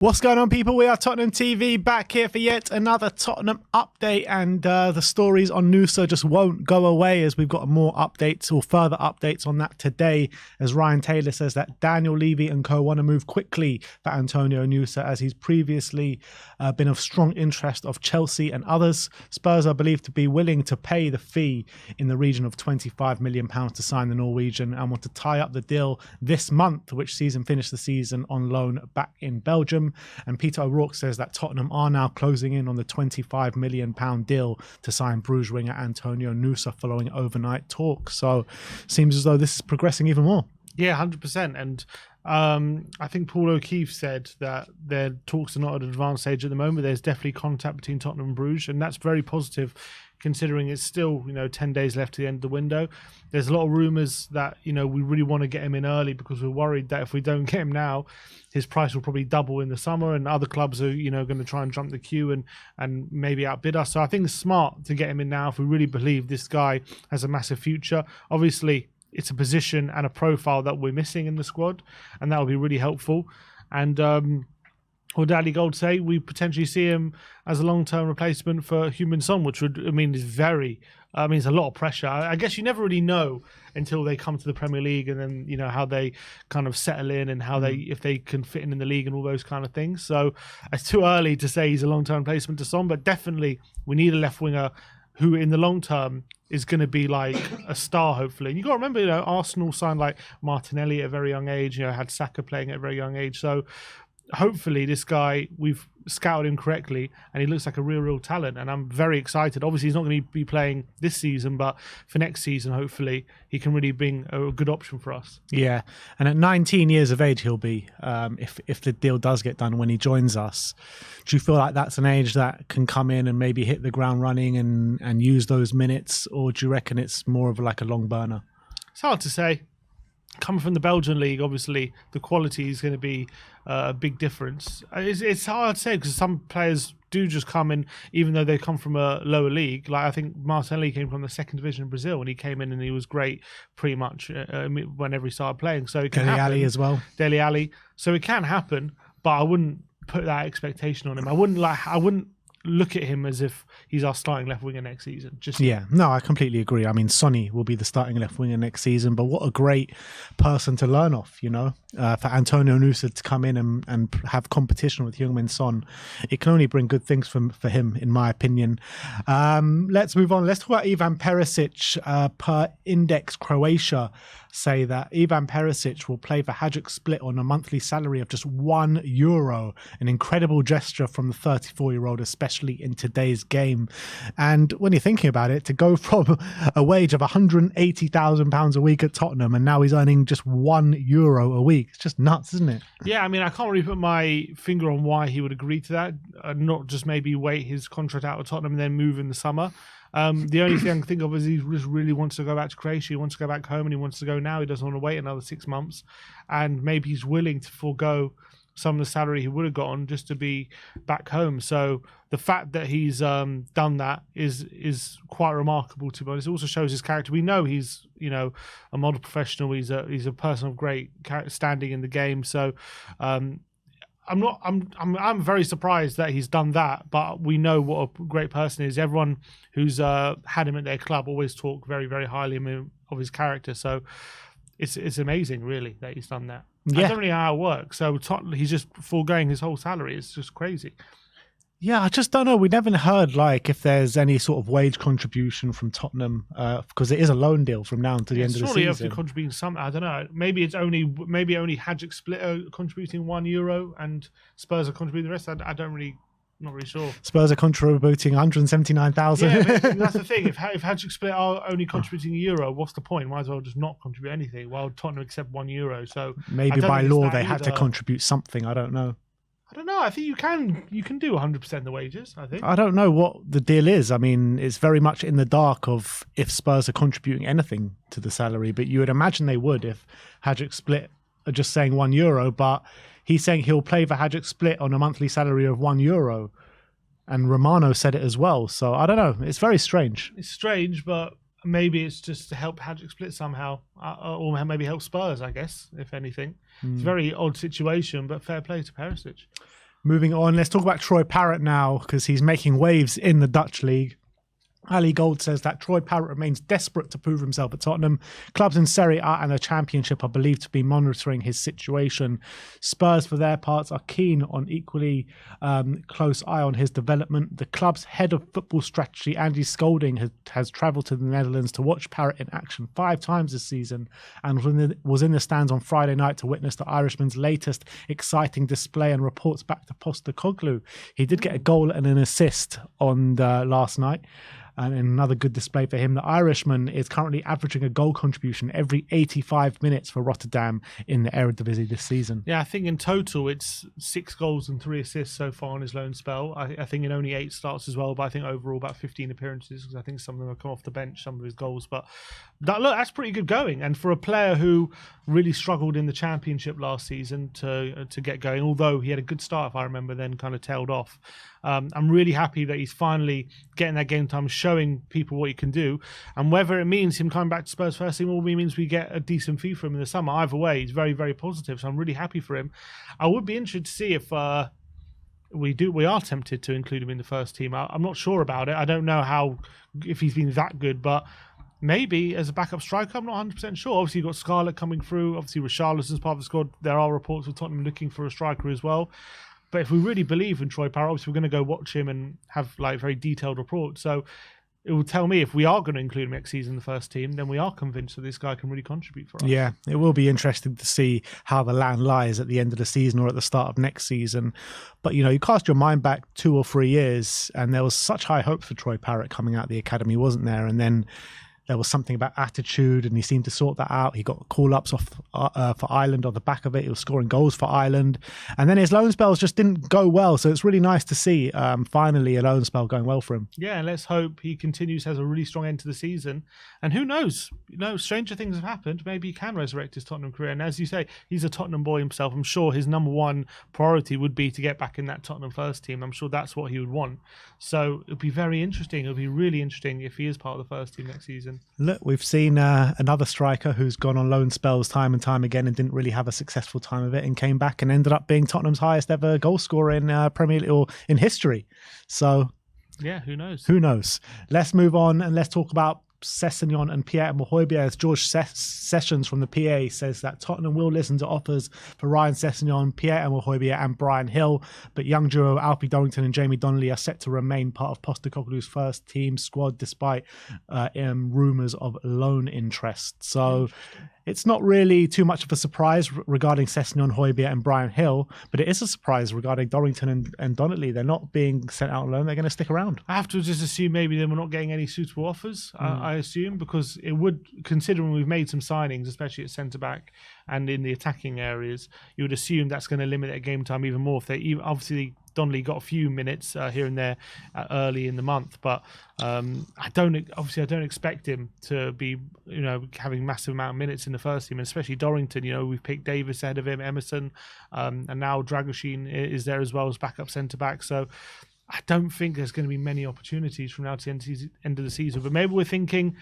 What's going on, people? We are Tottenham TV, back here for yet another Tottenham update, and the stories on Nusa just won't go away, as we've got more updates or further updates on that today, as Ryan Taylor says that Daniel Levy and co want to move quickly for Antonio Nusa, as he's previously been of strong interest of Chelsea and others. Spurs are believed to be willing to pay the fee in the region of £25 million to sign the Norwegian, and want to tie up the deal this month, which sees him finish the season on loan back in Belgium. And Peter O'Rourke says that Tottenham are now closing in on the £25 million deal to sign Bruges winger Antonio Nusa following overnight talks. So seems as though this is progressing even more. Yeah, 100%. And I think Paul O'Keefe said that their talks are not at an advanced stage at the moment. There's definitely contact between Tottenham and Bruges, and that's very positive, considering it's still 10 days left to the end of the window. There's a lot of rumours that we really want to get him in early, because we're worried that if we don't get him now, his price will probably double in the summer, and other clubs are going to try and jump the queue and maybe outbid us. So I think it's smart to get him in now if we really believe this guy has a massive future. Obviously, it's a position and a profile that we're missing in the squad, and that will be really helpful. And or Daddy Gold say we potentially see him as a long-term replacement for Heung-min Son, which would is very it's a lot of pressure. I guess you never really know until they come to the Premier League, and then how they kind of settle in, and how they, if they can fit in the league and all those kind of things. So it's too early to say he's a long-term replacement to Son, but definitely we need a left winger who in the long term is going to be like a star, hopefully. And you got to remember, Arsenal signed like Martinelli at a very young age, had Saka playing at a very young age. So hopefully this guy, we've scouted him correctly, and he looks like a real talent, and I'm very excited. Obviously he's not going to be playing this season, but for next season hopefully he can really bring a good option for us. Yeah, and at 19 years of age he'll be, if the deal does get done when he joins us. Do you feel like that's an age that can come in and maybe hit the ground running and use those minutes, or do you reckon it's more of like a long burner? It's hard to say. Coming from the Belgian league, obviously the quality is going to be a big difference. It's hard to say, because some players do just come in, even though they come from a lower league. Like I think Martinelli came from the second division in Brazil, and he came in and he was great pretty much whenever he started playing. So it can happen. Dele Alli as well. Dele Alli. So it can happen, but I wouldn't put that expectation on him. I wouldn't look at him as if he's our starting left winger next season. No, I completely agree. I mean, Sonny will be the starting left winger next season, but what a great person to learn off, for Antonio Nusa to come in and have competition with Heung-min Son. It can only bring good things for him, in my opinion. Let's move on. Let's talk about Ivan Perisic. Per Index Croatia say that Ivan Perisic will play for Hajduk Split on a monthly salary of just €1. An incredible gesture from the 34-year-old, especially in today's game. And when you're thinking about it, to go from a wage of £180,000 a week at Tottenham, and now he's earning just €1 a week. It's just nuts, isn't it? Yeah, I can't really put my finger on why he would agree to that, and not just maybe wait his contract out of Tottenham and then move in the summer. The only thing I can think of is he just really wants to go back to Croatia. He wants to go back home, and he wants to go now. He doesn't want to wait another 6 months, and maybe he's willing to forego some of the salary he would have gotten just to be back home. So the fact that he's done that is quite remarkable, to be honest. It also shows his character. We know he's a model professional. He's a person of great standing in the game. So I'm very surprised that he's done that, but we know what a great person he is. Everyone who's had him at their club always talk very, very highly of his character. So it's amazing, really, that he's done that. Yeah. I don't really know how it works. So he's just foregoing his whole salary. It's just crazy. Yeah, I just don't know. We never heard if there's any sort of wage contribution from Tottenham, because it is a loan deal from now to the end of the season. Surely if contributing some, I don't know. Maybe only Hajduk Split are contributing €1 and Spurs are contributing the rest. Not really sure. Spurs are contributing 179,000. Yeah, that's the thing. If Hajduk Split are only contributing €1, what's the point? Might as well just not contribute anything. Well, Tottenham accept €1, so maybe by law they had to contribute something. I don't know. I think you can do 100% the wages, I think. I don't know what the deal is. It's very much in the dark of if Spurs are contributing anything to the salary, but you would imagine they would if Hajduk Split are just saying €1, but he's saying he'll play for Hajduk Split on a monthly salary of €1. And Romano said it as well. So I don't know. It's very strange. It's strange, but maybe it's just to help Hajduk Split somehow, or maybe help Spurs, I guess, if anything. It's a very odd situation, but fair play to Perisic. Moving on, let's talk about Troy Parrott now, because he's making waves in the Dutch league. Ali Gold says that Troy Parrott remains desperate to prove himself at Tottenham. Clubs in Serie A and the Championship are believed to be monitoring his situation. Spurs, for their parts, are keen on equally close eye on his development. The club's head of football strategy, Andy Scolding, has travelled to the Netherlands to watch Parrott in action 5 times this season and was in the stands on Friday night to witness the Irishman's latest exciting display and reports back to Postecoglou. He did get a goal and an assist on last night. And another good display for him. The Irishman is currently averaging a goal contribution every 85 minutes for Rotterdam in the Eredivisie this season. Yeah, I think in total it's 6 goals and 3 assists so far on his loan spell. I think in only 8 starts as well, but I think overall about 15 appearances, because I think some of them have come off the bench, some of his goals. But that's pretty good going. And for a player who really struggled in the Championship last season to get going, although he had a good start, if I remember, then kind of tailed off. I'm really happy that he's finally getting that game time, showing people what he can do. And whether it means him coming back to Spurs first team or means we get a decent fee for him in the summer, either way, he's very, very positive. So I'm really happy for him. I would be interested to see if we are tempted to include him in the first team. I'm not sure about it. I don't know if he's been that good, but maybe as a backup striker, I'm not 100% sure. Obviously, you've got Scarlett coming through. Obviously, Richarlison's part of the squad. There are reports of Tottenham looking for a striker as well. But if we really believe in Troy Parrott, obviously we're going to go watch him and have very detailed reports. So it will tell me if we are going to include him next season in the first team, then we are convinced that this guy can really contribute for us. Yeah, it will be interesting to see how the land lies at the end of the season or at the start of next season. But, you cast your mind back 2 or 3 years and there was such high hopes for Troy Parrott coming out of the academy, wasn't there? And then there was something about attitude and he seemed to sort that out. He got call-ups for Ireland on the back of it. He was scoring goals for Ireland. And then his loan spells just didn't go well. So it's really nice to see finally a loan spell going well for him. Yeah, and let's hope he continues, has a really strong end to the season. And who knows? Stranger things have happened. Maybe he can resurrect his Tottenham career. And as you say, he's a Tottenham boy himself. I'm sure his number one priority would be to get back in that Tottenham first team. I'm sure that's what he would want. So it'll be very interesting. It'll be really interesting if he is part of the first team next season. Look, we've seen another striker who's gone on loan spells time and time again and didn't really have a successful time of it and came back and ended up being Tottenham's highest ever goal scorer in Premier League or in history. So, yeah, who knows? Who knows? Let's move on and let's talk about Sessegnon and Pierre-Emile Højbjerg. As George Sessions from the PA says that Tottenham will listen to offers for Ryan Sessegnon, Pierre-Emile Højbjerg and Brian Hill, but young duo Alfie Dorrington and Jamie Donnelly are set to remain part of Postecoglou's first team squad despite rumours of loan interest. So it's not really too much of a surprise regarding Sessegnon, Højbjerg and Brian Hill, but it is a surprise regarding Dorrington and Donnelly. They're not being sent out on loan. They're going to stick around. I have to just assume maybe then we're not getting any suitable offers, I assume, because it would, considering we've made some signings, especially at centre-back and in the attacking areas, you would assume that's going to limit their game time even more. If they obviously Donnelly got a few minutes here and there early in the month, but I don't expect him to be having massive amount of minutes in the first team, and especially Dorrington. We've picked Davis ahead of him, Emerson, and now Dragoshin is there as well as backup centre back. So I don't think there's going to be many opportunities from now to the end of the season. But maybe we're thinking,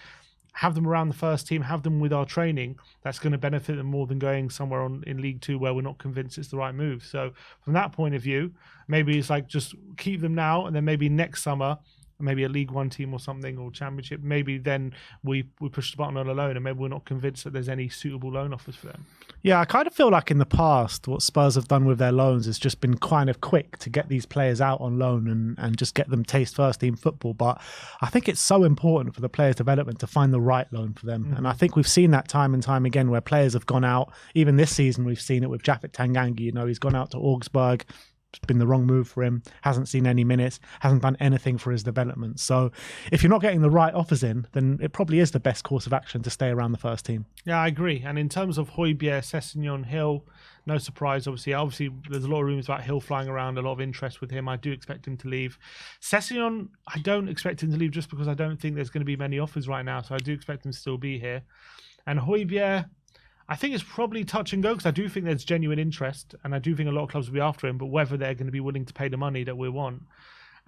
have them around the first team, have them with our training. That's going to benefit them more than going somewhere in League Two where we're not convinced it's the right move. So from that point of view, maybe it's like just keep them now, and then maybe next summer, maybe a League One team or something, or Championship, maybe then we push the button on a loan, and maybe we're not convinced that there's any suitable loan offers for them. Yeah, I kind of feel like in the past, what Spurs have done with their loans has just been kind of quick to get these players out on loan and just get them taste first team football. But I think it's so important for the players' development to find the right loan for them. And I think we've seen that time and time again where players have gone out. Even this season, we've seen it with Japhet Tangangi. He's gone out to Augsburg. It's been the wrong move for him, hasn't seen any minutes, hasn't done anything for his development. So if you're not getting the right offers in, then it probably is the best course of action to stay around the first team. Yeah, I agree. And in terms of Højbjerg, Sessegnon, Hill, no surprise, obviously there's a lot of rumours about Hill flying around, a lot of interest with him. I do expect him to leave. Sessegnon, I don't expect him to leave just because I don't think there's going to be many offers right now, so I do expect him to still be here. And Højbjerg, I think it's probably touch and go, because I do think there's genuine interest, and I do think a lot of clubs will be after him, but whether they're going to be willing to pay the money that we want.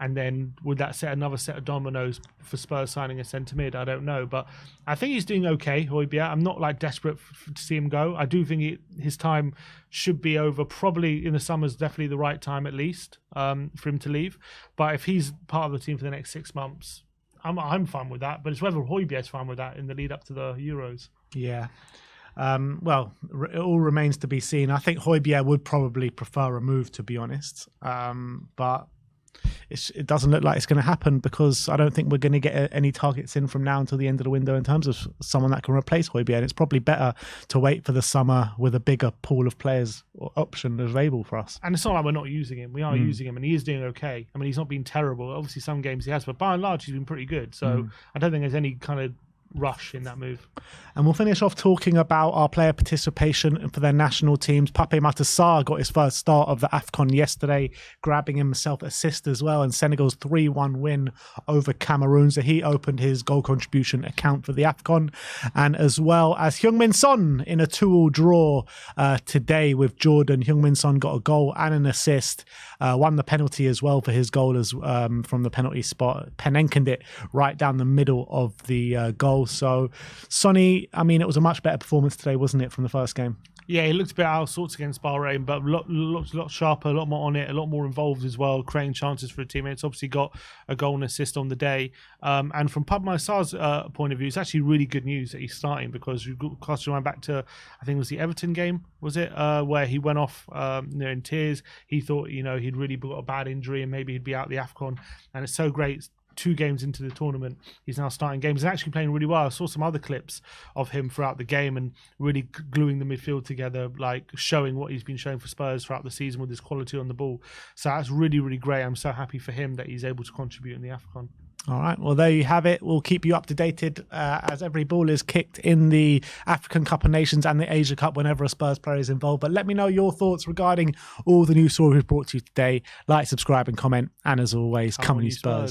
And then would that set another set of dominoes for Spurs signing a centre mid? I don't know, but I think he's doing okay, Højbjerg. I'm not like desperate to see him go. I do think his time should be over. Probably in the summer's definitely the right time at least for him to leave. But if he's part of the team for the next 6 months, I'm fine with that. But it's whether Højbjerg's fine with that in the lead up to the Euros. Yeah. Well, it all remains to be seen. I think Højbjerg would probably prefer a move, to be honest. But it doesn't look like it's going to happen, because I don't think we're going to get any targets in from now until the end of the window in terms of someone that can replace Højbjerg. And it's probably better to wait for the summer with a bigger pool of players or option available for us. And it's not like we're not using him. We are using him, and he is doing okay. I mean, he's not been terrible. Obviously, some games he has, but by and large, he's been pretty good. So I don't think there's any kind of rush in that move. And we'll finish off talking about our player participation for their national teams. Pape Matar Sarr got his first start of the AFCON yesterday, grabbing himself assist as well, and Senegal's 3-1 win over Cameroon. So he opened his goal contribution account for the AFCON. And as well as Heung-min Son in a 2-2 draw today with Jordan. Heung-min Son got a goal and an assist, won the penalty as well for his goal as from the penalty spot. Penenkened it right down the middle of the goal. So Sonny, I mean, it was a much better performance today, wasn't it, from the first game? Yeah, he looked a bit out of sorts against Bahrain, but looked a lot sharper, a lot more on it, a lot more involved as well, creating chances for a teammates. Obviously got a goal and assist on the day. And from Pape Matar Sarr's point of view, it's actually really good news that he's starting, because you cast your mind back to, I think it was the Everton game, was it? Where he went off in tears. He thought, he'd really got a bad injury and maybe he'd be out the AFCON. And it's so great. 2 games into the tournament, he's now starting games and actually playing really well. I saw some other clips of him throughout the game and really gluing the midfield together, like showing what he's been showing for Spurs throughout the season with his quality on the ball. So that's really, really great. I'm so happy for him that he's able to contribute in the AFCON. All right, well, there you have it. We'll keep you up to date as every ball is kicked in the African Cup of Nations and the Asia Cup whenever a Spurs player is involved. But let me know your thoughts regarding all the news stories we've brought to you today. Like, subscribe and comment. And as always, come on you Spurs.